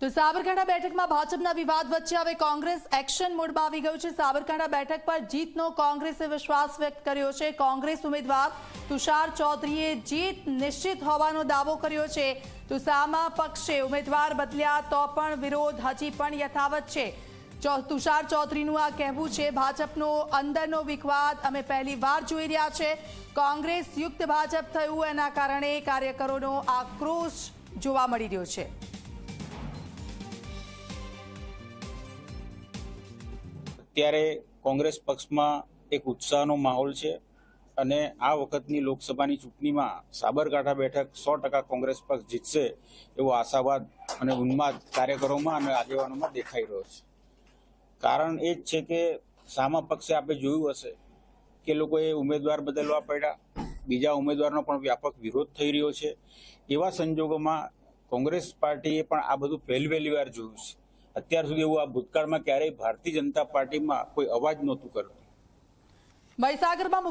તો સાબરકાંઠા બેઠકમાં ભાજપના વિવાદ વચ્ચે હવે કોંગ્રેસ એક્શન મોડમાં આવી ગયું છે। સાબરકાંઠા બેઠક પર જીતનો કોંગ્રેસે વિશ્વાસ વ્યક્ત કર્યો છે। કોંગ્રેસ ઉમેદવાર તુષાર ચૌધરીએ જીત નિશ્ચિત હોવાનો દાવો કર્યો છે। તો સામા પક્ષે ઉમેદવાર બદલ્યા તો પણ વિરોધ હજી પણ યથાવત છે। તુષાર ચૌધરીનું આ કહેવું છે, ભાજપનો અંદરનો વિવાદ અમે પહેલીવાર જોઈ રહ્યા છે। કોંગ્રેસ યુક્ત ભાજપ થયું, એના કારણે કાર્યકરોનો આક્રોશ જોવા મળી રહ્યો છે। અત્યારે કોંગ્રેસ પક્ષમાં એક ઉત્સાહનો માહોલ છે અને આ વખતની લોકસભાની ચૂંટણીમાં સાબરકાંઠા બેઠક 100% કોંગ્રેસ પક્ષ જીતશે એવો આશાવાદ અને ઉન્માદ કાર્યકરોમાં અને આગેવાનોમાં દેખાઈ રહ્યો છે। કારણ એ જ છે કે સામા પક્ષે આપણે જોયું હશે કે લોકોએ ઉમેદવાર બદલવા પડ્યા, બીજા ઉમેદવારનો પણ વ્યાપક વિરોધ થઈ રહ્યો છે। એવા સંજોગોમાં કોંગ્રેસ પાર્ટીએ પણ આ બધું પહેલી વાર જોયું છે। અત્યાર સુધી એવું આ ભૂતકાળમાં ક્યારેય ભારતીય જનતા પાર્ટીમાં કોઈ અવાજ નહોતું કરતું। મહીસાગરમાં